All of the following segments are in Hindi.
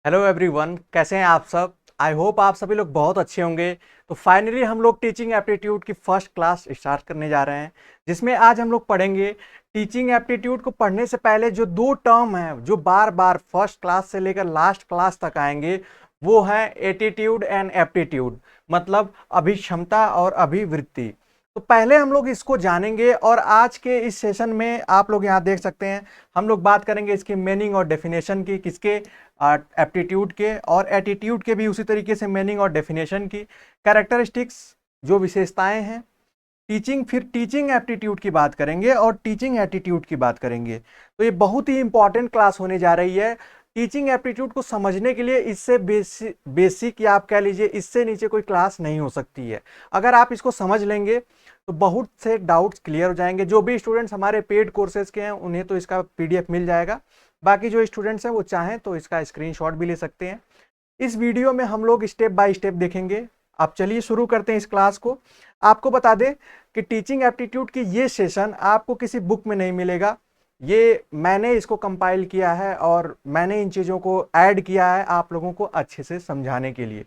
हेलो एवरीवन, कैसे हैं आप सब। आई होप आप सभी लोग बहुत अच्छे होंगे। तो फाइनली हम लोग टीचिंग एप्टीट्यूड की फर्स्ट क्लास स्टार्ट करने जा रहे हैं, जिसमें आज हम लोग पढ़ेंगे। टीचिंग एप्टीट्यूड को पढ़ने से पहले जो दो टर्म हैं जो बार बार फर्स्ट क्लास से लेकर लास्ट क्लास तक आएंगे, वो है एटीट्यूड एंड एप्टीट्यूड, मतलब अभिक्षमता और अभिवृत्ति। तो पहले हम लोग इसको जानेंगे और आज के इस सेशन में आप लोग यहाँ देख सकते हैं हम लोग बात करेंगे इसकी मीनिंग और डेफिनेशन की, किसके, एप्टीट्यूड के, और एटीट्यूड के भी उसी तरीके से मीनिंग और डेफिनेशन की, कैरेक्टरिस्टिक्स जो विशेषताएं हैं, फिर टीचिंग एप्टीट्यूड की बात करेंगे और टीचिंग एटीट्यूड की बात करेंगे। तो ये बहुत ही इंपॉर्टेंट क्लास होने जा रही है। टीचिंग एप्टीट्यूड को समझने के लिए इससे बेसिक या आप कह लीजिए इससे नीचे कोई क्लास नहीं हो सकती है। अगर आप इसको समझ लेंगे तो बहुत से डाउट्स क्लियर हो जाएंगे। जो भी स्टूडेंट्स हमारे पेड कोर्सेज के हैं उन्हें तो इसका पीडीएफ मिल जाएगा, बाकी जो स्टूडेंट्स हैं वो चाहें तो इसका स्क्रीनशॉट भी ले सकते हैं। इस वीडियो में हम लोग स्टेप बाय स्टेप देखेंगे। अब चलिए शुरू करते हैं इस क्लास को। आपको बता दें कि टीचिंग एप्टीट्यूड की ये सेशन आपको किसी बुक में नहीं मिलेगा। ये मैंने इसको कंपाइल किया है और मैंने इन चीज़ों को ऐड किया है आप लोगों को अच्छे से समझाने के लिए।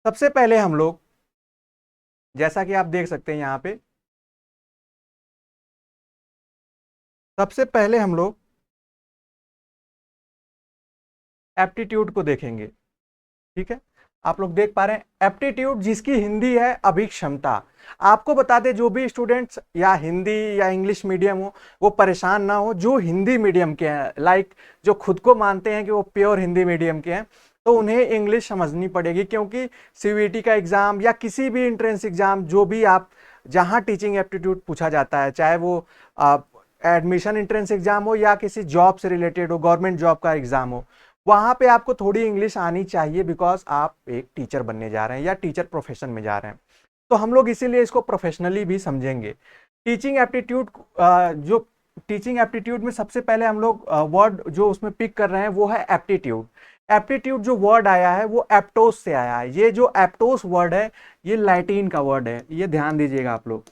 सबसे पहले हम लोग, जैसा कि आप देख सकते हैं यहाँ पे, सबसे पहले हम लोग एप्टीट्यूड को देखेंगे। ठीक है, आप लोग देख पा रहे हैं एप्टीट्यूड, जिसकी हिंदी है अभिक्षमता। आपको बता दें जो भी स्टूडेंट्स या हिंदी या इंग्लिश मीडियम हो वो परेशान ना हो। जो हिंदी मीडियम के हैं, लाइक जो खुद को मानते हैं कि वो प्योर हिंदी मीडियम के हैं, तो उन्हें इंग्लिश समझनी पड़ेगी, क्योंकि सीयूईटी का एग्जाम या किसी भी एंट्रेंस एग्जाम जो भी आप जहां टीचिंग एप्टीट्यूड पूछा जाता है, चाहे वो एडमिशन एंट्रेंस एग्जाम हो या किसी जॉब से रिलेटेड हो, गवर्नमेंट जॉब का एग्जाम हो, वहां पे आपको थोड़ी इंग्लिश आनी चाहिए, बिकॉज आप एक टीचर बनने जा रहे हैं या टीचर प्रोफेशन में जा रहे हैं। तो हम लोग इसीलिए इसको प्रोफेशनली भी समझेंगे। टीचिंग एप्टीट्यूड, जो टीचिंग एप्टीट्यूड में सबसे पहले हम लोग वर्ड जो उसमें पिक कर रहे हैं वो है एप्टीट्यूड। एप्टीट्यूड जो वर्ड आया है वो एप्टोस से आया है। ये जो एप्टोस वर्ड है ये लैटिन का वर्ड है, ये ध्यान दीजिएगा आप लोग।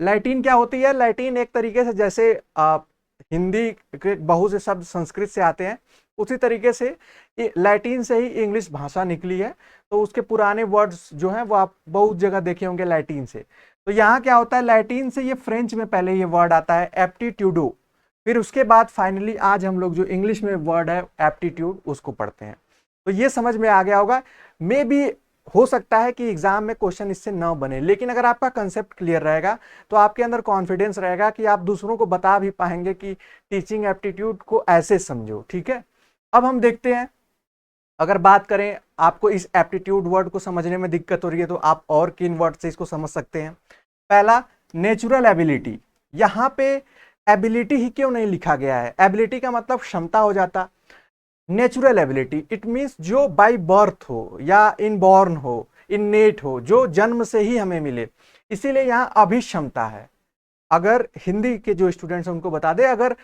लैटिन क्या होती है? लैटिन एक तरीके से जैसे हिंदी के बहुत से शब्द संस्कृत से आते हैं, उसी तरीके से लैटिन से ही इंग्लिश भाषा निकली है। तो उसके पुराने वर्ड्स जो हैं वो आप बहुत जगह देखे होंगे लैटिन से। तो यहाँ क्या होता है, लैटिन से ये फ्रेंच में पहले ये वर्ड आता है एप्टीट्यूडो, फिर उसके बाद फाइनली आज हम लोग जो इंग्लिश में वर्ड है एप्टीट्यूड उसको पढ़ते हैं। तो ये समझ में आ गया होगा। मे बी हो सकता है कि एग्जाम में क्वेश्चन इससे न बने, लेकिन अगर आपका कंसेप्ट क्लियर रहेगा तो आपके अंदर कॉन्फिडेंस रहेगा कि आप दूसरों को बता भी पाएंगे कि टीचिंग एप्टीट्यूड को ऐसे समझो। ठीक है, अब हम देखते हैं। अगर बात करें आपको इस एप्टीट्यूड वर्ड को समझने में दिक्कत हो रही है तो आप और किन वर्ड से इसको समझ सकते हैं। पहला, नेचुरल एबिलिटी। यहाँ पे एबिलिटी ही क्यों नहीं लिखा गया है? एबिलिटी का मतलब क्षमता हो जाता। नेचुरल एबिलिटी इट मीन्स जो बाय बर्थ हो या इनबॉर्न हो, इननेट हो, जो जन्म से ही हमें मिले, इसीलिए यहाँ अभिक्षमता है। अगर हिंदी के जो स्टूडेंट्स हैं उनको बता दे, अगर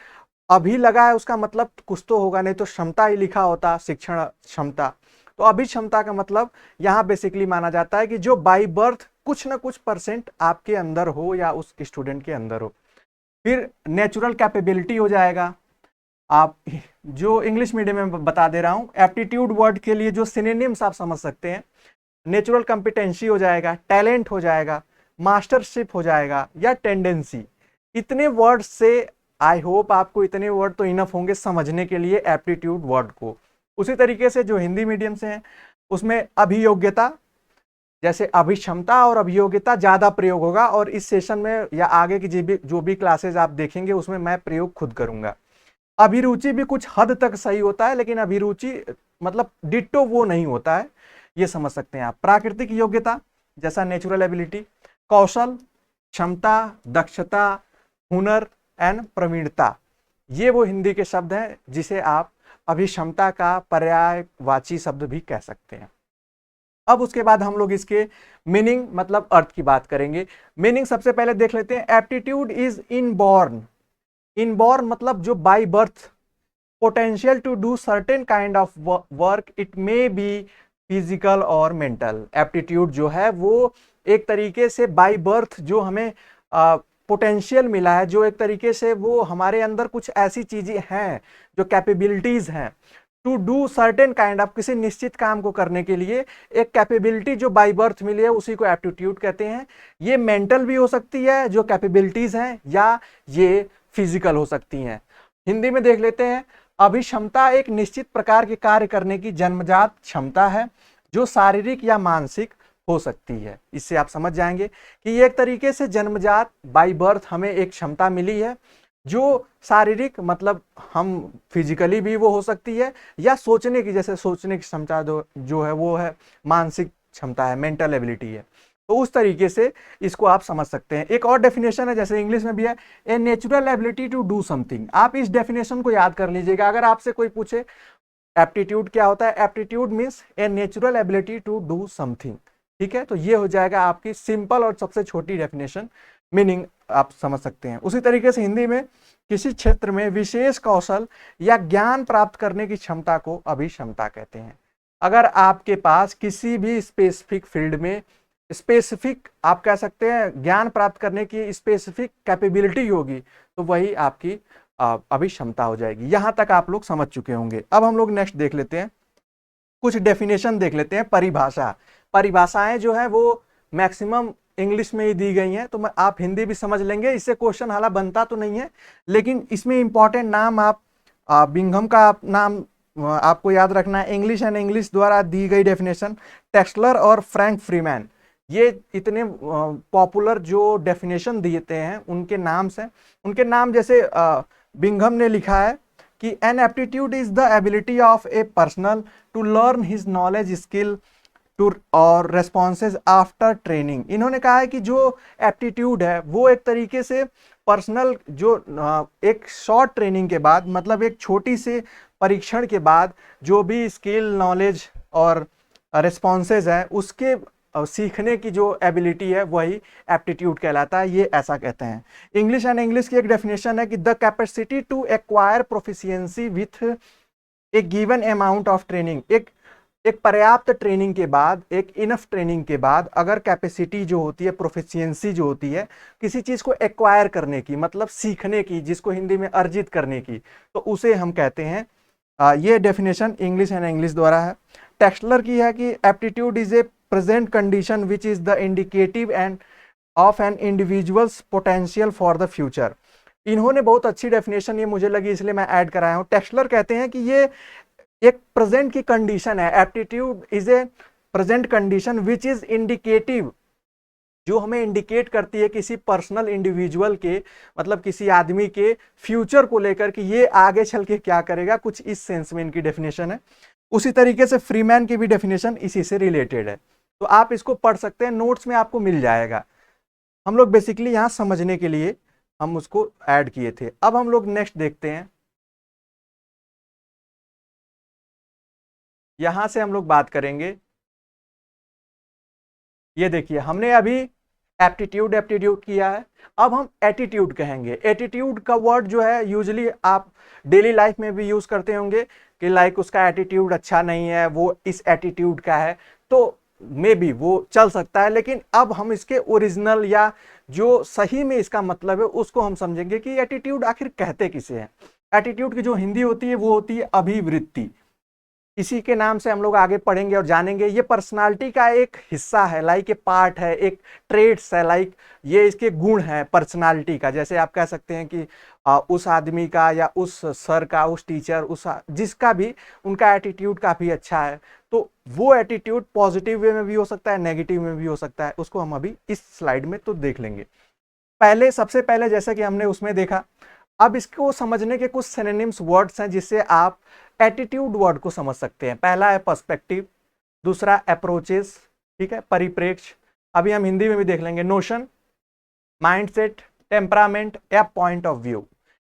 अभी लगा है उसका मतलब कुछ तो होगा, नहीं तो क्षमता ही लिखा होता, शिक्षण क्षमता। तो अभी क्षमता का मतलब यहाँ बेसिकली माना जाता है कि जो बाय बर्थ कुछ ना कुछ परसेंट आपके अंदर हो या उस स्टूडेंट के अंदर हो। फिर नेचुरल कैपेबिलिटी हो जाएगा। आप जो इंग्लिश मीडियम में बता दे रहा हूँ, एप्टीट्यूड वर्ड के लिए जो सिनोनिम्स आप समझ सकते हैं, नेचुरल कॉम्पिटेंसी हो जाएगा, टैलेंट हो जाएगा, मास्टरशिप हो जाएगा या टेंडेंसी। इतने वर्ड से आई होप आपको इतने वर्ड तो इनफ होंगे समझने के लिए एप्टीट्यूड वर्ड को। उसी तरीके से जो हिंदी मीडियम से हैं उसमें अभियोग्यता, जैसे अभिक्षमता और अभियोग्यता ज़्यादा प्रयोग होगा, और इस सेशन में या आगे की जो भी क्लासेज आप देखेंगे उसमें मैं प्रयोग खुद करूंगा। अभिरुचि भी कुछ हद तक सही होता है, लेकिन अभिरुचि मतलब डिट्टो वो नहीं होता है, ये समझ सकते हैं आप। प्राकृतिक योग्यता जैसा नेचुरल एबिलिटी, कौशल, क्षमता, दक्षता, हुनर एंड प्रवीणता, ये वो हिंदी के शब्द हैं जिसे आप अभिक्षमता का पर्यायवाची शब्द भी कह सकते हैं। अब उसके बाद हम लोग इसके मीनिंग मतलब अर्थ की बात करेंगे। मीनिंग सबसे पहले देख लेते हैं। Aptitude is inborn. इनबॉर्न मतलब जो by birth, potential to do certain kind of work, it may be physical और मेंटल। एप्टीट्यूड जो है वो एक तरीके से बाय बर्थ जो हमें पोटेंशियल मिला है, जो एक तरीके से वो हमारे अंदर कुछ ऐसी चीजें हैं जो कैपेबिलिटीज हैं, to do certain kind of, किसी निश्चित काम को करने के लिए एक कैपेबिलिटी जो बाय बर्थ मिली है उसी को एप्टीट्यूड कहते हैं। ये मेंटल भी हो सकती है जो कैपेबिलिटीज हैं, या ये फिजिकल हो सकती हैं। हिंदी में देख लेते हैं। अभिक्षमता एक निश्चित प्रकार के कार्य करने की जन्मजात क्षमता है जो शारीरिक या मानसिक हो सकती है। इससे आप समझ जाएंगे कि ये एक तरीके से जन्मजात बाय बर्थ हमें एक क्षमता मिली है जो शारीरिक मतलब हम फिजिकली भी वो हो सकती है, या सोचने की, जैसे सोचने की क्षमता जो है वो है मानसिक क्षमता है, मेंटल एबिलिटी है। तो उस तरीके से इसको आप समझ सकते हैं। एक और डेफिनेशन है जैसे इंग्लिश में भी है, a natural ability to do something. आप इस डेफिनेशन को याद कर लीजिएगा। अगर आपसे कोई पूछे एप्टीट्यूड क्या होता है, aptitude means a natural ability to do something. ठीक है, तो ये हो जाएगा आपकी सिंपल और सबसे छोटी डेफिनेशन, मीनिंग आप समझ सकते हैं। उसी तरीके से हिंदी में किसी क्षेत्र में विशेष कौशल या ज्ञान प्राप्त करने की क्षमता को अभिक्षमता कहते हैं। अगर आपके पास किसी भी स्पेसिफिक फील्ड में स्पेसिफिक आप कह सकते हैं ज्ञान प्राप्त करने की स्पेसिफिक कैपेबिलिटी होगी तो वही आपकी अभिक्षमता हो जाएगी। यहां तक आप लोग समझ चुके होंगे। अब हम लोग नेक्स्ट देख लेते हैं, कुछ डेफिनेशन देख लेते हैं। परिभाषा, परिभाषाएं जो है वो मैक्सिमम इंग्लिश में ही दी गई हैं, तो आप हिंदी भी समझ लेंगे। इससे क्वेश्चन हालांकि बनता तो नहीं है, लेकिन इसमें इंपॉर्टेंट नाम आप बिंघम का नाम आपको याद रखना है। इंग्लिश एंड इंग्लिश द्वारा दी गई डेफिनेशन, टेक्सलर और फ्रैंक फ्रीमैन, ये इतने पॉपुलर जो डेफिनेशन देते हैं उनके नाम से, उनके नाम जैसे बिंघम ने लिखा है कि an aptitude is the ability of a personal to learn his knowledge skill to और रेस्पॉन्सेज आफ्टर ट्रेनिंग। इन्होंने कहा है कि जो एप्टीट्यूड है वो एक तरीके से पर्सनल जो एक शॉर्ट ट्रेनिंग के बाद, मतलब एक छोटी से परीक्षण के बाद जो भी स्किल, नॉलेज और रेस्पॉन्सेज है उसके सीखने की जो एबिलिटी है वही एप्टीट्यूड कहलाता है। ये ऐसा कहते हैं। इंग्लिश एंड इंग्लिश की एक डेफिनेशन है कि the capacity to acquire proficiency with a given amount of training. एक पर्याप्त ट्रेनिंग के बाद, एक इनफ ट्रेनिंग के बाद अगर कैपेसिटी जो होती है, प्रोफिशिएंसी जो होती है किसी चीज को एक्वायर करने की, मतलब सीखने की, जिसको हिंदी में अर्जित करने की, तो उसे हम कहते हैं। ये डेफिनेशन इंग्लिश एंड इंग्लिश द्वारा है। टेक्सलर की है कि aptitude is a present condition which is the indicative and of an individual's potential for the future. इन्होंने बहुत अच्छी डेफिनेशन ये मुझे लगी इसलिए मैं ऐड कराया हूं। टेक्सलर कहते हैं कि ये एक प्रेजेंट की कंडीशन है। Aptitude is a present condition which is indicative, जो हमें इंडिकेट करती है किसी पर्सनल इंडिविजुअल के, मतलब किसी आदमी के फ्यूचर को लेकर कि ये आगे चल के क्या करेगा, कुछ इस सेंस में इनकी डेफिनेशन है। उसी तरीके से फ्रीमैन की भी डेफिनेशन इसी से रिलेटेड है, तो आप इसको पढ़ सकते हैं, नोट्स में आपको मिल जाएगा। हम लोग बेसिकली यहां समझने के लिए हम उसको ऐड किए थे। अब हम लोग नेक्स्ट देखते हैं। यहां से हम लोग बात करेंगे, ये देखिए हमने अभी एप्टीट्यूड किया है, अब हम एटीट्यूड कहेंगे। एटीट्यूड का वर्ड जो है यूजुअली आप डेली लाइफ में भी यूज करते होंगे कि लाइक उसका एटीट्यूड अच्छा नहीं है, वो इस एटीट्यूड का है, तो मे बी वो चल सकता है। लेकिन अब हम इसके ओरिजिनल या जो सही में इसका मतलब है उसको हम समझेंगे कि एटीट्यूड आखिर कहते किसे हैं। एटीट्यूड की जो हिंदी होती है वो होती है अभिवृत्ति। इसी के नाम से हम लोग आगे पढ़ेंगे और जानेंगे। ये पर्सनालिटी का एक हिस्सा है, लाइक ए पार्ट है, एक ट्रेड्स है, लाइक ये इसके गुण है पर्सनालिटी का। जैसे आप कह सकते हैं कि उस आदमी का या उस सर का, उस टीचर, उस जिसका भी, उनका एटीट्यूड काफ़ी अच्छा है, तो वो एटीट्यूड पॉजिटिव वे में भी हो सकता है, नेगेटिव में भी हो सकता है। उसको हम अभी इस स्लाइड में तो देख लेंगे। सबसे पहले जैसा कि हमने उसमें देखा, अब इसको समझने के कुछ सिनोनिम्स वर्ड्स हैं जिससे आप एटीट्यूड वर्ड को समझ सकते हैं। पहला है पर्सपेक्टिव, दूसरा अप्रोचेस, ठीक है, परिप्रेक्ष्य, अभी हम हिंदी में भी देख लेंगे, नोशन, माइंडसेट, टेम्परामेंट या पॉइंट ऑफ व्यू।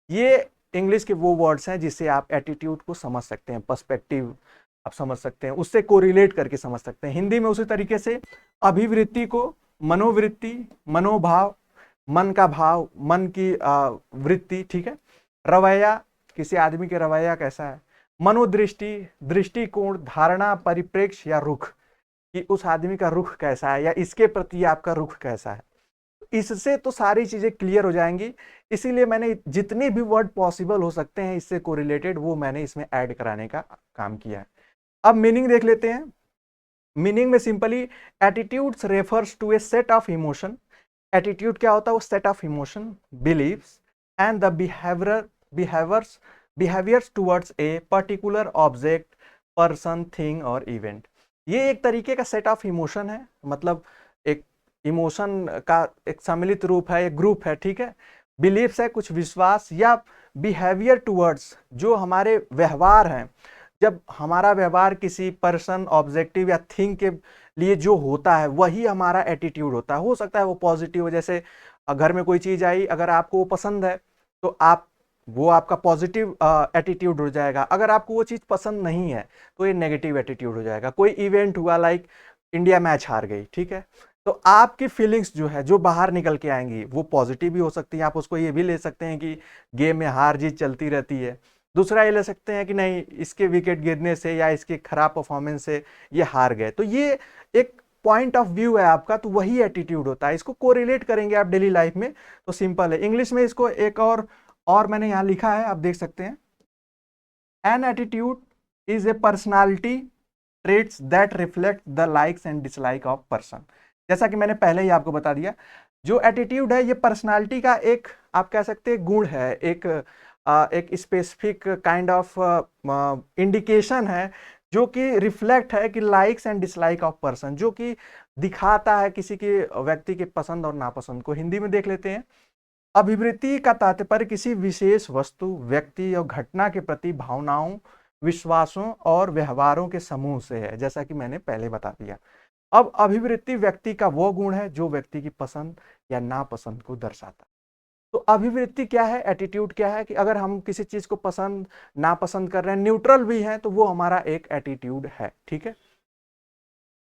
ये इंग्लिश के वो वर्ड्स हैं जिससे आप एटीट्यूड को समझ सकते हैं। पर्सपेक्टिव आप समझ सकते हैं, उससे कोरिलेट करके समझ सकते हैं। हिंदी में उसी तरीके से अभिवृत्ति को मनोवृत्ति, मनोभाव, मन का भाव, मन की वृत्ति, ठीक है, रवैया, किसी आदमी के रवैया कैसा है, मनोदृष्टि, दृष्टिकोण, धारणा, परिप्रेक्ष्य या रुख, कि उस आदमी का रुख कैसा है या इसके प्रति आपका रुख कैसा है। इससे तो सारी चीज़ें क्लियर हो जाएंगी, इसीलिए मैंने जितने भी वर्ड पॉसिबल हो सकते हैं इससे कोरिलेटेड वो मैंने इसमें ऐड कराने का काम किया है। अब मीनिंग देख लेते हैं। मीनिंग में simply attitudes refers to a set of emotion. Attitude क्या होता है? वो set of emotion, beliefs and the behaviours towards a particular object, person, thing और इवेंट। ये एक तरीके का सेट ऑफ इमोशन है, मतलब एक इमोशन का एक सम्मिलित रूप है, एक ग्रुप है, ठीक है। बिलीफ्स है कुछ विश्वास, या बिहेवियर टुवर्ड्स जो हमारे व्यवहार हैं, जब हमारा व्यवहार किसी पर्सन, ऑब्जेक्टिव या थिंग के लिए जो होता है वही हमारा एटीट्यूड होता है। हो सकता है वो पॉजिटिव हो, जैसे घर में कोई चीज़ आई, अगर आपको वो पसंद है तो वो आपका पॉजिटिव एटीट्यूड हो जाएगा। अगर आपको वो चीज़ पसंद नहीं है तो ये नेगेटिव एटीट्यूड हो जाएगा। कोई इवेंट हुआ, लाइक इंडिया मैच हार गई, ठीक है, तो आपकी फीलिंग्स जो है जो बाहर निकल के आएंगी वो पॉजिटिव भी हो सकती है। आप उसको ये भी ले सकते हैं कि गेम में हार जीत चलती रहती है। दूसरा ये ले सकते हैं कि नहीं, इसके विकेट गिरने से या इसके खराब परफॉर्मेंस से ये हार गए, तो ये एक पॉइंट ऑफ व्यू है आपका, तो वही एटीट्यूड होता है। इसको कोरिलेट करेंगे आप डेली लाइफ में तो सिंपल है। इंग्लिश में इसको एक और मैंने यहां लिखा है, आप देख सकते हैं। N attitude is A personality traits that reflect the likes and dislike of person. जैसा कि मैंने पहले ही आपको बता दिया, जो एटीट्यूड है ये पर्सनालिटी का एक, आप कह सकते हैं, गुण है, एक स्पेसिफिक काइंड ऑफ इंडिकेशन है जो कि रिफ्लेक्ट है कि likes and dislike of person, जो कि दिखाता है किसी के व्यक्ति के पसंद और नापसंद को। हिंदी में देख लेते हैं। अभिवृत्ति का तात्पर्य किसी विशेष वस्तु, व्यक्ति और घटना के प्रति भावनाओं, विश्वासों और व्यवहारों के समूह से है, जैसा कि मैंने पहले बता दिया। अब अभिवृत्ति व्यक्ति का वो गुण है जो व्यक्ति की पसंद या नापसंद को दर्शाता है। तो अभिवृत्ति क्या है, एटीट्यूड क्या है, कि अगर हम किसी चीज को पसंद नापसंद कर रहे हैं, न्यूट्रल भी हैं, तो वो हमारा एक एटीट्यूड है, ठीक है।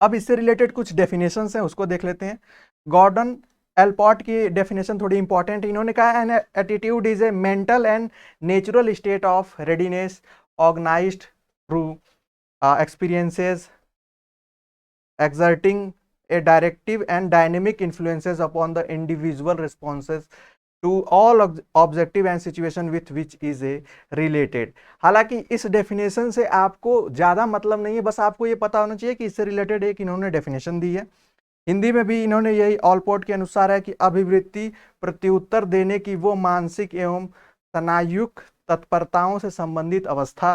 अब इससे रिलेटेड कुछ डेफिनेशंस हैं, उसको देख लेते हैं। गॉर्डन एल्पॉट की डेफिनेशन थोड़ी इंपॉर्टेंट, इन्होंने कहा an attitude is a mental and natural state of readiness organised through experiences exerting a directive and dynamic influences upon the individual responses to all objective and situation with which is a related। हालांकि इस डेफिनेशन से आपको ज़्यादा मतलब नहीं है, बस आपको ये पता होना चाहिए कि इससे रिलेटेड एक इन्होंने डेफिनेशन दी है। हिंदी में भी इन्होंने यही ऑलपोर्ट के अनुसार है कि अभिवृत्ति प्रत्युत्तर देने की वो मानसिक एवं स्नायुक तत्परताओं से संबंधित अवस्था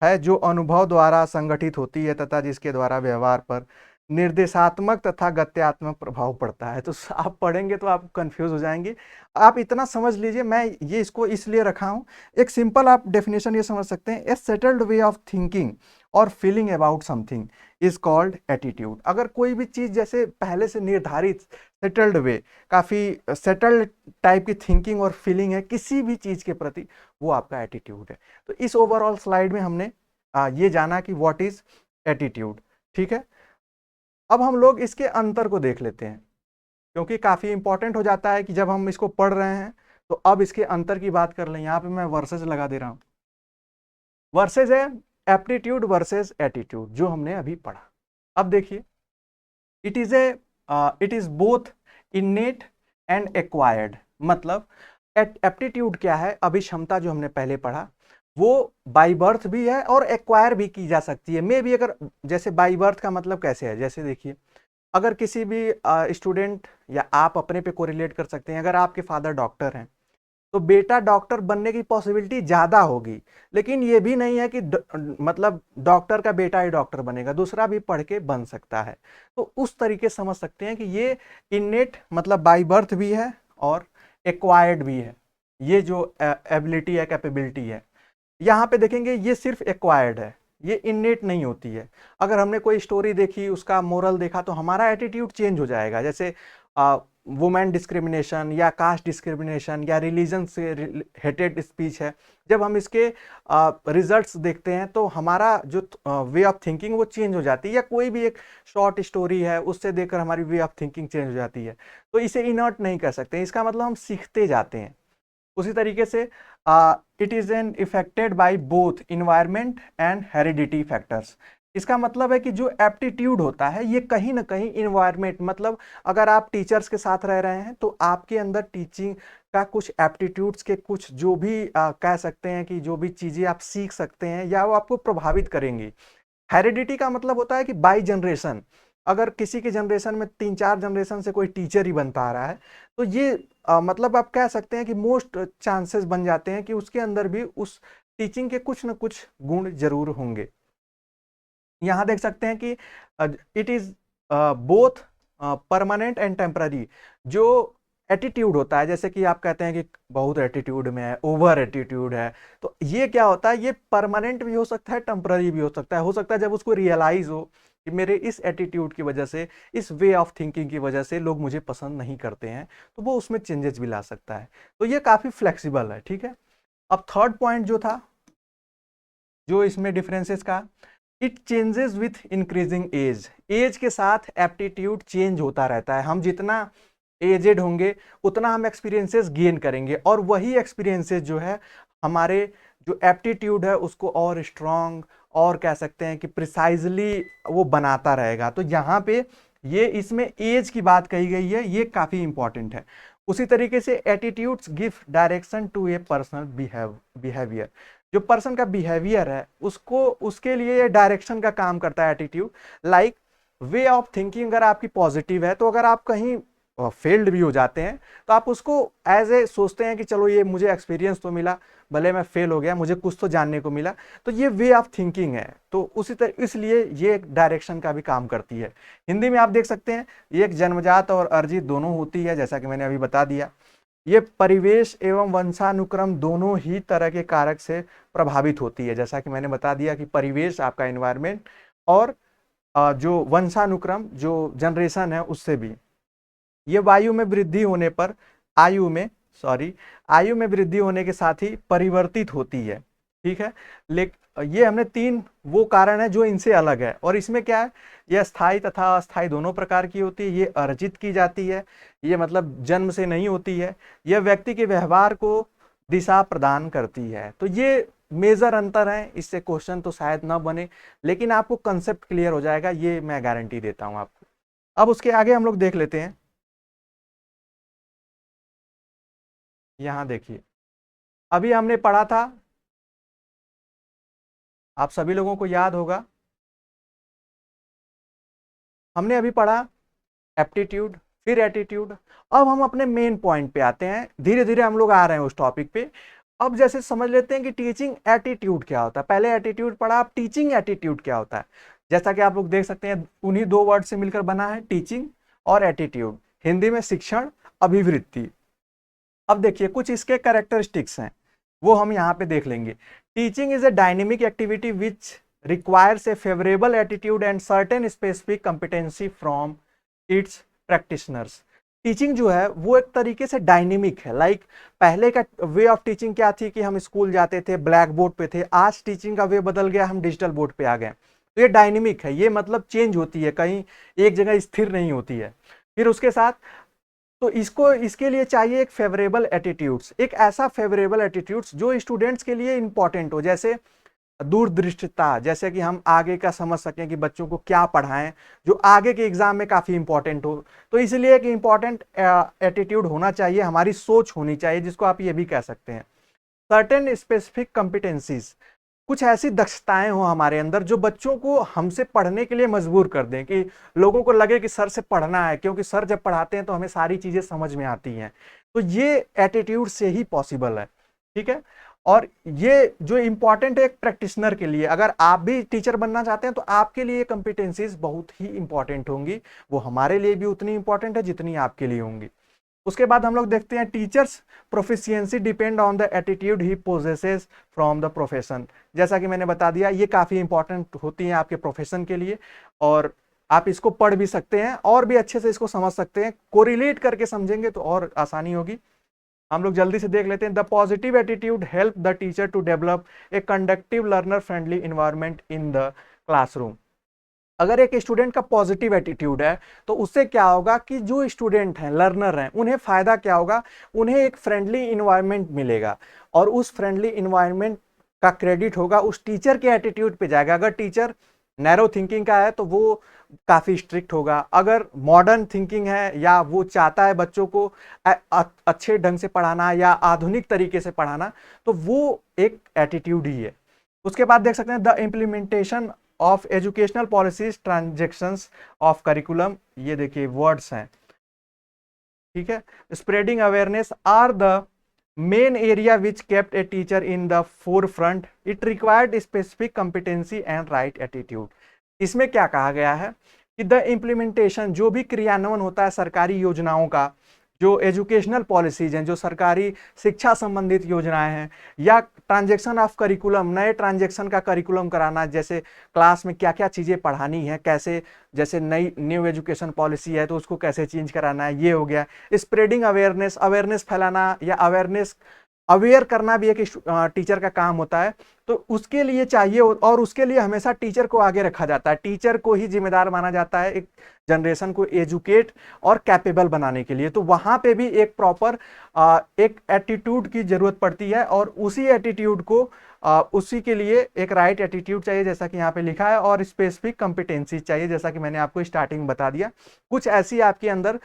है जो अनुभव द्वारा संगठित होती है तथा जिसके द्वारा व्यवहार पर निर्देशात्मक तथा गत्यात्मक प्रभाव पड़ता है। तो आप पढ़ेंगे तो आप कंफ्यूज हो जाएंगे। आप इतना समझ लीजिए, मैं ये इसको इसलिए रखा हूँ, एक सिंपल आप डेफिनेशन ये समझ सकते हैं, a settled way of thinking और feeling about something is called attitude. अगर कोई भी चीज़ जैसे पहले से निर्धारित सेटल्ड वे, काफ़ी सेटल्ड टाइप की थिंकिंग और फीलिंग है किसी भी चीज़ के प्रति, वो आपका एटीट्यूड है। तो इस ओवरऑल स्लाइड में हमने ये जाना कि व्हाट इज एटीट्यूड, ठीक है। अब हम लोग इसके अंतर को देख लेते हैं, क्योंकि काफ़ी इंपॉर्टेंट हो जाता है कि जब हम इसको पढ़ रहे हैं तो अब इसके अंतर की बात कर लें। यहाँ पे मैं वर्सेस लगा दे रहा हूँ। वर्सेस है एप्टीट्यूड वर्सेस एटीट्यूड, जो हमने अभी पढ़ा। अब देखिए, it is both इनेट and acquired. मतलब एप्टीट्यूड क्या है, अभिक्षमता जो हमने पहले पढ़ा, वो बाई बर्थ भी है और एक्वायर भी की जा सकती है। मे भी, अगर जैसे बाई बर्थ का मतलब कैसे है, जैसे देखिए, अगर किसी भी स्टूडेंट या आप अपने पे कोरिलेट कर सकते हैं, अगर आपके फादर डॉक्टर हैं तो बेटा डॉक्टर बनने की पॉसिबिलिटी ज़्यादा होगी, लेकिन ये भी नहीं है कि मतलब डॉक्टर का बेटा ही डॉक्टर बनेगा, दूसरा भी पढ़ के बन सकता है। तो उस तरीके समझ सकते हैं कि ये इनेट मतलब बाई बर्थ भी है और एक्वायर्ड भी है, ये जो एबिलिटी है, कैपेबिलिटी है। यहाँ पे देखेंगे ये सिर्फ एक्वायर्ड है, ये इनेट नहीं होती है। अगर हमने कोई स्टोरी देखी, उसका मोरल देखा, तो हमारा एटीट्यूड चेंज हो जाएगा। जैसे वुमेन डिस्क्रिमिनेशन या कास्ट डिस्क्रिमिनेशन या रिलीजन से हेटेड स्पीच है, जब हम इसके रिजल्ट्स देखते हैं तो हमारा जो वे ऑफ थिंकिंग वो चेंज हो जाती है। या कोई भी एक शॉर्ट स्टोरी है, उससे देखकर हमारी वे ऑफ थिंकिंग चेंज हो जाती है। तो इसे इनर्ट नहीं कर सकते, इसका मतलब हम सीखते जाते हैं। उसी तरीके से it is an affected by both environment and heredity factors. इसका मतलब है कि जो एप्टीट्यूड होता है ये कहीं ना कहीं इन्वायरमेंट, मतलब अगर आप टीचर्स के साथ रह रहे हैं तो आपके अंदर टीचिंग का कुछ एप्टीट्यूड्स के कुछ जो भी कह सकते हैं कि जो भी चीज़ें आप सीख सकते हैं या वो आपको प्रभावित करेंगी। हेरिडिटी का मतलब होता है कि बाई जनरेशन, अगर किसी के जनरेशन में 3-4 जनरेशन से कोई टीचर ही बनता आ रहा है तो ये मतलब आप कह सकते हैं कि मोस्ट चांसेस बन जाते हैं कि उसके अंदर भी उस टीचिंग के कुछ न कुछ गुण जरूर होंगे। यहाँ देख सकते हैं कि it is both permanent and temporary. जो एटीट्यूड होता है, जैसे कि आप कहते हैं कि बहुत एटीट्यूड में है, ओवर एटीट्यूड है, तो ये क्या होता है, ये परमानेंट भी हो सकता है, टेम्पररी भी हो सकता है जब उसको रियलाइज हो कि मेरे इस एटीट्यूड की वजह से, इस वे ऑफ थिंकिंग की वजह से लोग मुझे पसंद नहीं करते हैं, तो वो उसमें चेंजेस भी ला सकता है। तो ये काफी फ्लेक्सिबल है, ठीक है। अब थर्ड पॉइंट जो था, जो इसमें डिफरेंसेस का, it changes with increasing age. Age के साथ एप्टीट्यूड चेंज होता रहता है। हम जितना एजेड होंगे उतना हम एक्सपीरियंसेस गेन करेंगे और वही एक्सपीरियंसेस जो है हमारे जो एप्टीट्यूड है उसको और स्ट्रांग और कह सकते हैं कि प्रिसाइजली वो बनाता रहेगा। तो यहाँ पे ये इसमें एज की बात कही गई है, ये काफ़ी इंपॉर्टेंट है। उसी तरीके से attitudes give direction to a personal behaviour. जो पर्सन का बिहेवियर है उसको, उसके लिए ये डायरेक्शन का काम करता है attitude. Like way of thinking अगर आपकी पॉजिटिव है तो अगर आप कहीं फेल्ड भी हो जाते हैं तो आप उसको एज ए सोचते हैं कि चलो ये मुझे एक्सपीरियंस तो मिला, भले मैं फेल हो गया मुझे कुछ तो जानने को मिला। तो ये वे ऑफ थिंकिंग है, तो उसी तरह इसलिए ये एक डायरेक्शन का भी काम करती है। हिंदी में आप देख सकते हैं ये एक जन्मजात और अर्जित दोनों होती है, जैसा कि मैंने अभी बता दिया। ये परिवेश एवं वंशानुक्रम दोनों ही तरह के कारक से प्रभावित होती है, जैसा कि मैंने बता दिया कि परिवेश आपका एनवायरमेंट और जो वंशानुक्रम जो जनरेशन है उससे भी। ये वायु में वृद्धि होने पर आयु में वृद्धि होने के साथ ही परिवर्तित होती है, ठीक है। लेकिन ये हमने 3 वो कारण है जो इनसे अलग है, और इसमें क्या है, ये स्थायी तथा अस्थायी दोनों प्रकार की होती है। ये अर्जित की जाती है, ये मतलब जन्म से नहीं होती है। यह व्यक्ति के व्यवहार को दिशा प्रदान करती है। तो ये मेजर अंतर है, इससे क्वेश्चन तो शायद ना बने लेकिन आपको कंसेप्ट क्लियर हो जाएगा, ये मैं गारंटी देता हूं आपको। अब उसके आगे हम लोग देख लेते हैं। यहां देखिए, अभी हमने पढ़ा था, आप सभी लोगों को याद होगा, हमने अभी पढ़ा एप्टीट्यूड फिर एटीट्यूड। अब हम अपने मेन पॉइंट पे आते हैं, धीरे धीरे हम लोग आ रहे हैं उस टॉपिक पे। अब जैसे समझ लेते हैं कि टीचिंग एटीट्यूड क्या होता है। पहले एटीट्यूड पढ़ा, अब टीचिंग एटीट्यूड क्या होता है। जैसा कि आप लोग देख सकते हैं उन्हीं 2 वर्ड से मिलकर बना है, टीचिंग और एटीट्यूड। हिंदी में शिक्षण, अभिवृत्ति। अब देखिए कुछ इसके कैरेक्टरिस्टिक्स हैं, वो हम यहाँ पे देख लेंगे। Teaching is a dynamic activity which requires a favourable attitude and certain specific competency from its practitioners. Teaching जो है वो एक तरीके से डायनेमिक है। लाइक पहले का वे ऑफ टीचिंग क्या थी कि हम स्कूल जाते थे, ब्लैक बोर्ड पे थे। आज टीचिंग का वे बदल गया, हम डिजिटल बोर्ड पे आ गए। तो ये डायनेमिक है, ये मतलब चेंज होती है, कहीं एक जगह स्थिर नहीं होती है। फिर उसके साथ तो इसको, इसके लिए चाहिए एक फेवरेबल एटीट्यूड्स, एक ऐसा फेवरेबल एटीट्यूड्स जो स्टूडेंट्स के लिए इंपॉर्टेंट हो। जैसे दूरदृष्टिता, जैसे कि हम आगे का समझ सकें कि बच्चों को क्या पढ़ाएं, जो आगे के एग्जाम में काफ़ी इंपॉर्टेंट हो। तो इसलिए एक इंपॉर्टेंट एटीट्यूड होना चाहिए, हमारी सोच होनी चाहिए, जिसको आप ये भी कह सकते हैं। सर्टेन स्पेसिफिक कॉम्पिटेंसीज, कुछ ऐसी दक्षताएं हो हमारे अंदर जो बच्चों को हमसे पढ़ने के लिए मजबूर कर दें, कि लोगों को लगे कि सर से पढ़ना है, क्योंकि सर जब पढ़ाते हैं तो हमें सारी चीजें समझ में आती हैं। तो ये एटीट्यूड से ही पॉसिबल है, ठीक है। और ये जो इंपॉर्टेंट है एक प्रैक्टिशनर के लिए, अगर आप भी टीचर बनना चाहते हैं तो आपके लिए कॉम्पिटेंसीज बहुत ही इंपॉर्टेंट होंगी। वो हमारे लिए भी उतनी इंपॉर्टेंट है जितनी आपके लिए होंगी। उसके बाद हम लोग देखते हैं teachers proficiency depend on the attitude he possesses from the profession. जैसा कि मैंने बता दिया, ये काफ़ी इंपॉर्टेंट होती हैं आपके प्रोफेशन के लिए, और आप इसको पढ़ भी सकते हैं और भी अच्छे से इसको समझ सकते हैं। कोरिलेट करके समझेंगे तो और आसानी होगी। हम लोग जल्दी से देख लेते हैं। The positive attitude help the teacher to develop a conductive learner friendly environment in the classroom. अगर एक स्टूडेंट का पॉजिटिव एटीट्यूड है तो उससे क्या होगा कि जो स्टूडेंट हैं, लर्नर हैं, उन्हें फायदा क्या होगा, उन्हें एक फ्रेंडली इन्वायरमेंट मिलेगा, और उस फ्रेंडली इन्वायरमेंट का क्रेडिट होगा उस टीचर के एटीट्यूड पे जाएगा। अगर टीचर नैरो थिंकिंग का है तो वो काफ़ी स्ट्रिक्ट होगा। अगर मॉडर्न थिंकिंग है या वो चाहता है बच्चों को अच्छे ढंग से पढ़ाना या आधुनिक तरीके से पढ़ाना, तो वो एक एटीट्यूड ही है। उसके बाद देख सकते हैं the implementation of educational policies transactions of curriculum, ये देखिए वर्ड्स हैं, ठीक है। Spreading awareness are the main area which kept a teacher in the forefront, it required specific competency and right attitude. इसमें क्या कहा गया है कि द इम्प्लीमेंटेशन, जो भी क्रियान्वयन होता है सरकारी योजनाओं का, जो एजुकेशनल पॉलिसीज हैं, जो सरकारी शिक्षा संबंधित योजनाएं हैं, या ट्रांजेक्शन ऑफ करिकुलम, नए ट्रांजेक्शन का करिकुलम कराना, जैसे क्लास में क्या क्या चीज़ें पढ़ानी है, कैसे, जैसे नई न्यू एजुकेशन पॉलिसी है तो उसको कैसे चेंज कराना है, ये हो गया। स्प्रेडिंग अवेयरनेस, अवेयरनेस फैलाना या अवेयरनेस अवेयर करना भी एक टीचर का काम होता है। तो उसके लिए चाहिए, और उसके लिए हमेशा टीचर को आगे रखा जाता है, टीचर को ही जिम्मेदार माना जाता है एक जनरेशन को एजुकेट और कैपेबल बनाने के लिए। तो वहां पे भी एक प्रॉपर एक एटीट्यूड की जरूरत पड़ती है, और उसी एटीट्यूड को उसी के लिए एक राइट एटीट्यूड चाहिए, जैसा कि यहाँ पे लिखा है, और स्पेसिफिक कॉम्पिटेंसी चाहिए, जैसा कि मैंने आपको स्टार्टिंग में बता दिया। कुछ ऐसी आपके अंदर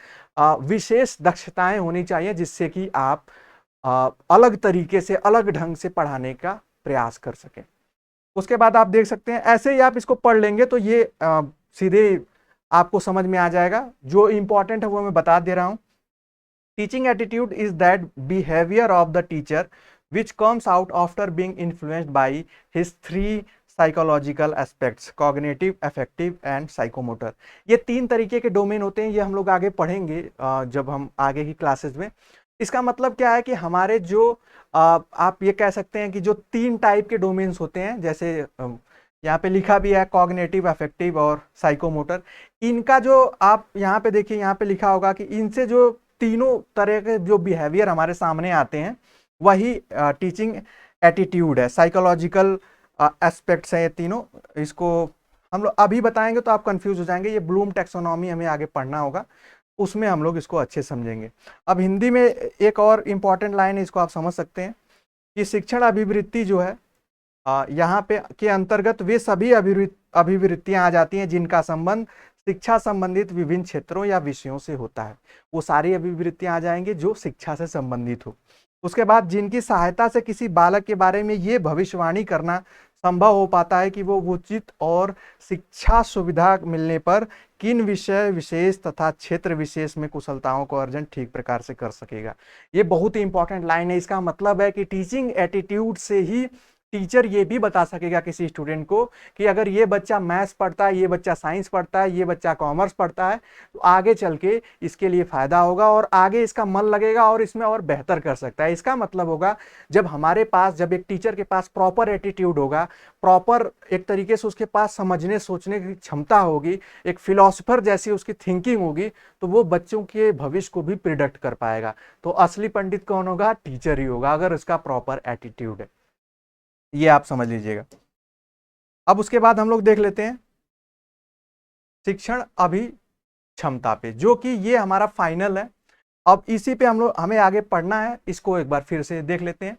विशेष दक्षताएं होनी चाहिए जिससे कि आप अलग तरीके से, अलग ढंग से पढ़ाने का प्रयास कर सकें। उसके बाद आप देख सकते हैं, ऐसे ही आप इसको पढ़ लेंगे तो ये सीधे आपको समझ में आ जाएगा। जो इंपॉर्टेंट है वो मैं बता दे रहा हूं। Teaching attitude is that behaviour of the teacher which comes out after being influenced by his three psychological aspects, cognitive, affective and psychomotor. ये तीन तरीके के डोमेन होते हैं, ये हम लोग आगे पढ़ेंगे जब हम आगे की क्लासेस में। इसका मतलब क्या है कि हमारे जो आप ये कह सकते हैं कि जो तीन टाइप के डोमेन्स होते हैं, जैसे यहाँ पे लिखा भी है कॉग्निटिव, अफेक्टिव और साइकोमोटर। इनका जो आप यहाँ पे देखिए, यहाँ पे लिखा होगा कि इनसे जो तीनों तरह के जो बिहेवियर हमारे सामने आते हैं वही टीचिंग एटीट्यूड है। साइकोलॉजिकल एस्पेक्ट्स हैं ये तीनों। इसको हम लोग अभी बताएंगे तो आप कंफ्यूज हो जाएंगे, ये ब्लूम टैक्सोनॉमी हमें आगे पढ़ना होगा, उसमें हम लोग इसको अच्छे समझेंगे। अब हिंदी में एक और इम्पॉर्टेंट लाइन है, इसको आप समझ सकते हैं कि शिक्षण अभिवृत्ति जो है यहाँ पे के अंतर्गत वे सभी अभिवृत्तियां आ जाती हैं जिनका संबंध शिक्षा संबंधित विभिन्न क्षेत्रों या विषयों से होता है। वो सारी अभिवृत्तियां आ जाएंगी जो शिक्षा से संबंधित हो। उसके बाद जिनकी सहायता से किसी बालक के बारे में ये भविष्यवाणी करना संभव हो पाता है कि वो उचित और शिक्षा सुविधा मिलने पर किन विषय विशेष तथा क्षेत्र विशेष में कुशलताओं को अर्जन ठीक प्रकार से कर सकेगा। ये बहुत ही इंपॉर्टेंट लाइन है। इसका मतलब है कि टीचिंग एटीट्यूड से ही टीचर ये भी बता सकेगा किसी स्टूडेंट को कि अगर ये बच्चा मैथ्स पढ़ता है, ये बच्चा साइंस पढ़ता है, ये बच्चा कॉमर्स पढ़ता है, तो आगे चल के इसके लिए फायदा होगा और आगे इसका मन लगेगा और इसमें और बेहतर कर सकता है। इसका मतलब होगा जब हमारे पास, जब एक टीचर के पास प्रॉपर एटीट्यूड होगा, प्रॉपर एक तरीके से उसके पास समझने सोचने की क्षमता होगी, एक फिलोसोफर जैसी उसकी थिंकिंग होगी, तो वो बच्चों के भविष्य को भी प्रिडिक्ट कर पाएगा। तो असली पंडित कौन होगा? टीचर ही होगा, अगर उसका प्रॉपर एटीट्यूड है। ये आप समझ लीजिएगा। अब उसके बाद हम लोग देख लेते हैं शिक्षण अभिक्षमता पे, जो कि ये हमारा फाइनल है। अब इसी पे हमें आगे पढ़ना है, इसको एक बार फिर से देख लेते हैं।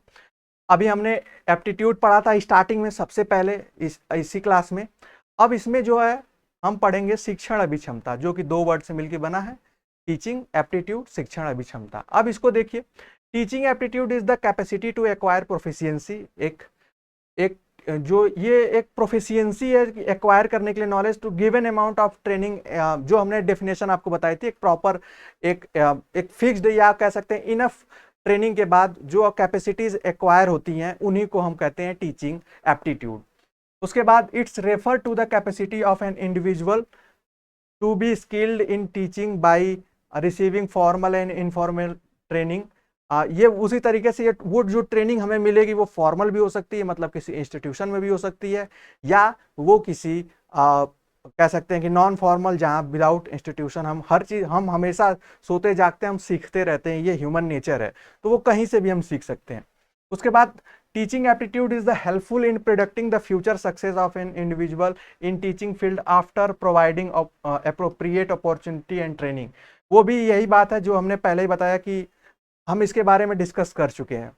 अभी हमने एप्टीट्यूड पढ़ा था स्टार्टिंग में, सबसे पहले इसी क्लास में। अब इसमें जो है हम पढ़ेंगे शिक्षण अभिक्षमता, जो कि दो वर्ड से मिलकर बना है, टीचिंग एप्टीट्यूड, शिक्षण अभिक्षमता। अब इसको देखिए, teaching aptitude is the capacity to acquire proficiency, एक जो ये एक प्रोफिशिएंसी है एक्वायर करने के लिए knowledge to given amount of training, जो हमने डेफिनेशन आपको बताई थी, एक प्रॉपर एक फिक्स्ड या कह सकते हैं इनफ ट्रेनिंग के बाद जो कैपेसिटीज एक्वायर होती हैं उन्हीं को हम कहते हैं टीचिंग एप्टीट्यूड। उसके बाद it's refer to the capacity of an individual to be skilled in teaching by receiving formal and informal training. ये उसी तरीके से वो जो ट्रेनिंग हमें मिलेगी वो फॉर्मल भी हो सकती है, मतलब किसी इंस्टीट्यूशन में भी हो सकती है, या वो किसी कह सकते हैं कि नॉन फॉर्मल, जहाँ विदाउट इंस्टीट्यूशन हम हर चीज़, हम हमेशा सोते जागते हम सीखते रहते हैं, ये ह्यूमन नेचर है, तो वो कहीं से भी हम सीख सकते हैं। उसके बाद teaching aptitude is the helpful in predicting the future success of an individual in teaching field after providing appropriate opportunity and training. वो भी यही बात है जो हमने पहले ही बताया कि हम इसके बारे में डिस्कस कर चुके हैं।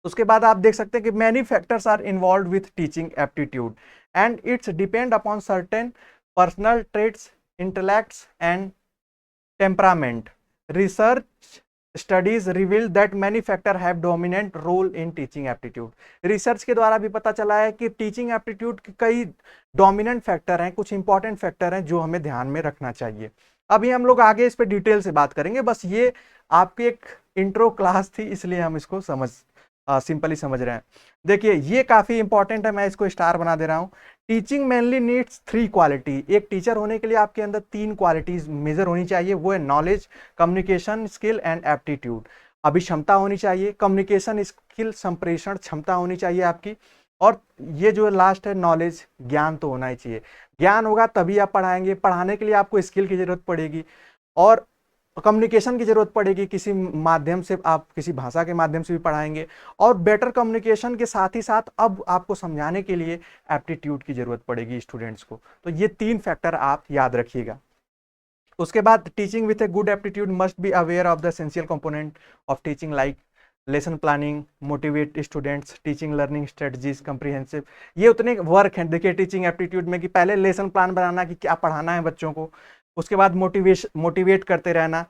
उसके बाद आप देख सकते हैं कि many factors are involve with teaching aptitude and it's depend upon certain personal traits, intellects and temperament. Research studies reveal that many factor have dominant role in teaching aptitude. Research के द्वारा भी पता चला है कि टीचिंग एप्टीट्यूड के कई डोमिनेंट फैक्टर हैं, कुछ इंपॉर्टेंट फैक्टर हैं जो हमें ध्यान में रखना चाहिए. अभी हम लोग आगे इस पर डिटेल से बात करेंगे, बस ये आपकी एक इंट्रो क्लास थी इसलिए हम इसको सिंपली समझ रहे हैं. देखिए ये काफी इंपॉर्टेंट है, मैं इसको स्टार बना दे रहा हूं. Teaching mainly needs 3 quality. एक टीचर होने के लिए आपके अंदर 3 क्वालिटीज मेजर होनी चाहिए, वो है knowledge, communication skill and aptitude. अभी क्षमता होनी चाहिए, कम्युनिकेशन स्किल संप्रेषण क्षमता होनी चाहिए आपकी, और ये जो लास्ट है नॉलेज, ज्ञान तो होना ही चाहिए. ज्ञान होगा तभी आप पढ़ाएंगे, पढ़ाने के लिए आपको स्किल की जरूरत पड़ेगी और कम्युनिकेशन की जरूरत पड़ेगी, किसी माध्यम से आप किसी भाषा के माध्यम से भी पढ़ाएंगे, और बेटर कम्युनिकेशन के साथ ही साथ अब आपको समझाने के लिए एप्टीट्यूड की जरूरत पड़ेगी स्टूडेंट्स को. तो ये 3 फैक्टर आप याद रखिएगा. उसके बाद teaching with a good aptitude must be aware of the essential component of teaching like lesson planning, motivate students, teaching learning strategies, comprehensive. ये उतने वर्क हैं देखिए टीचिंग एप्टीट्यूड में कि पहले लेसन प्लान बनाना कि क्या पढ़ाना है बच्चों को, उसके बाद मोटिवेट करते रहना,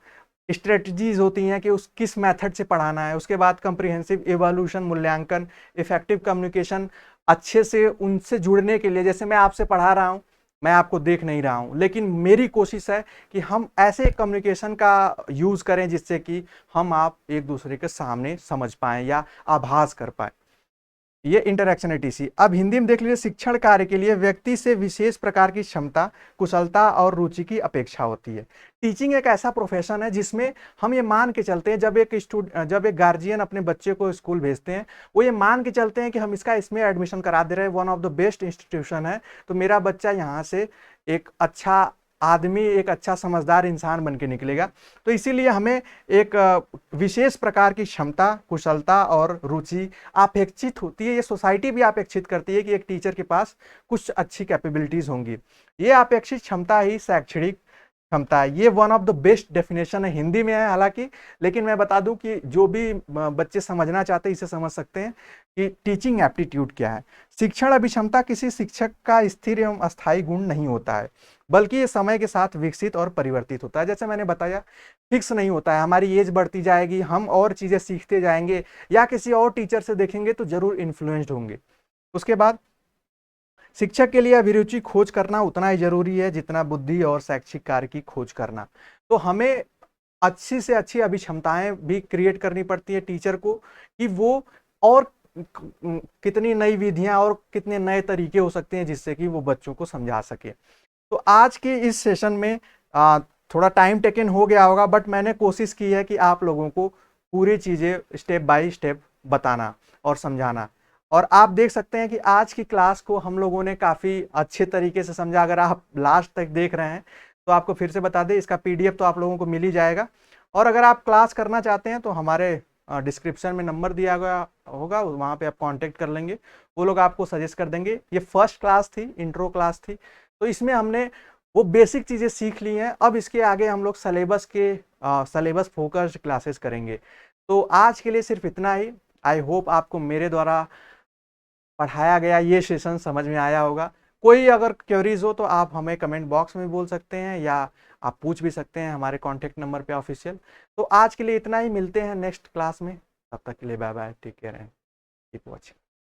स्ट्रेटजीज होती हैं कि उस किस मेथड से पढ़ाना है, उसके बाद कंप्रीहेंसिव इवोल्यूशन, मूल्यांकन, इफेक्टिव कम्युनिकेशन, अच्छे से उनसे जुड़ने के लिए. जैसे मैं आपसे पढ़ा रहा हूँ, मैं आपको देख नहीं रहा हूँ, लेकिन मेरी कोशिश है कि हम ऐसे कम्युनिकेशन का यूज़ करें जिससे कि हम आप एक दूसरे के सामने समझ पाएँ या आभास कर पाएँ. ये इंटरेक्शन एटीसी. अब हिंदी में देख लीजिए, शिक्षण कार्य के लिए व्यक्ति से विशेष प्रकार की क्षमता, कुशलता और रुचि की अपेक्षा होती है. टीचिंग एक ऐसा प्रोफेशन है जिसमें हम ये मान के चलते हैं, जब एक गार्जियन अपने बच्चे को स्कूल भेजते हैं, वो ये मान के चलते हैं कि हम इसमें एडमिशन करा दे रहे हैं, one of the best institution है, तो मेरा बच्चा यहाँ से एक अच्छा आदमी, एक अच्छा समझदार इंसान बन के निकलेगा. तो इसीलिए हमें एक विशेष प्रकार की क्षमता, कुशलता और रुचि अपेक्षित होती है. ये सोसाइटी भी अपेक्षित करती है कि एक टीचर के पास कुछ अच्छी कैपेबिलिटीज होंगी. ये अपेक्षित क्षमता ही शैक्षणिक क्षमता है. ये one of the best definition है, हिंदी में है हालांकि, लेकिन मैं बता दूं कि जो भी बच्चे समझना चाहते हैं इसे समझ सकते हैं कि टीचिंग एप्टीट्यूड क्या है. शिक्षण अभिक्षमता किसी शिक्षक का स्थिर एवं अस्थायी गुण नहीं होता है, बल्कि ये समय के साथ विकसित और परिवर्तित होता है. जैसे मैंने बताया, फिक्स नहीं होता है, हमारी एज बढ़ती जाएगी, हम और चीजें सीखते जाएंगे या किसी और टीचर से देखेंगे तो जरूर इन्फ्लुएंस्ड होंगे. उसके बाद शिक्षक के लिए अभिरुचि खोज करना उतना ही जरूरी है जितना बुद्धि और शैक्षिक कार्य की खोज करना. तो हमें अच्छी से अच्छी अभिक्षमताएं भी क्रिएट करनी पड़ती है टीचर को, कि वो और कितनी नई विधियां और कितने नए तरीके हो सकते हैं जिससे कि वो बच्चों को समझा सके. तो आज के इस सेशन में थोड़ा टाइम टेकन हो गया होगा, बट मैंने कोशिश की है कि आप लोगों को पूरी चीज़ें स्टेप बाय स्टेप बताना और समझाना. और आप देख सकते हैं कि आज की क्लास को हम लोगों ने काफ़ी अच्छे तरीके से समझा. अगर आप लास्ट तक देख रहे हैं तो आपको फिर से बता दें, इसका PDF तो आप लोगों को मिल ही जाएगा. और अगर आप क्लास करना चाहते हैं तो हमारे डिस्क्रिप्शन में नंबर दिया गया होगा, वहाँ पे आप कांटेक्ट कर लेंगे, वो लोग आपको सजेस्ट कर देंगे. ये फर्स्ट क्लास थी, इंट्रो क्लास थी, तो इसमें हमने वो बेसिक चीज़ें सीख ली हैं. अब इसके आगे हम लोग सिलेबस फोकस्ड क्लासेस करेंगे. तो आज के लिए सिर्फ इतना ही. आई होप आपको मेरे द्वारा पढ़ाया गया ये सेशन समझ में आया होगा. कोई अगर क्वेरीज हो तो आप हमें कमेंट बॉक्स में बोल सकते हैं या आप पूछ भी सकते हैं हमारे कॉन्टेक्ट नंबर पे ऑफिशियल. तो आज के लिए इतना ही, मिलते हैं नेक्स्ट क्लास में. तब तक के लिए bye bye, take care and keep watching.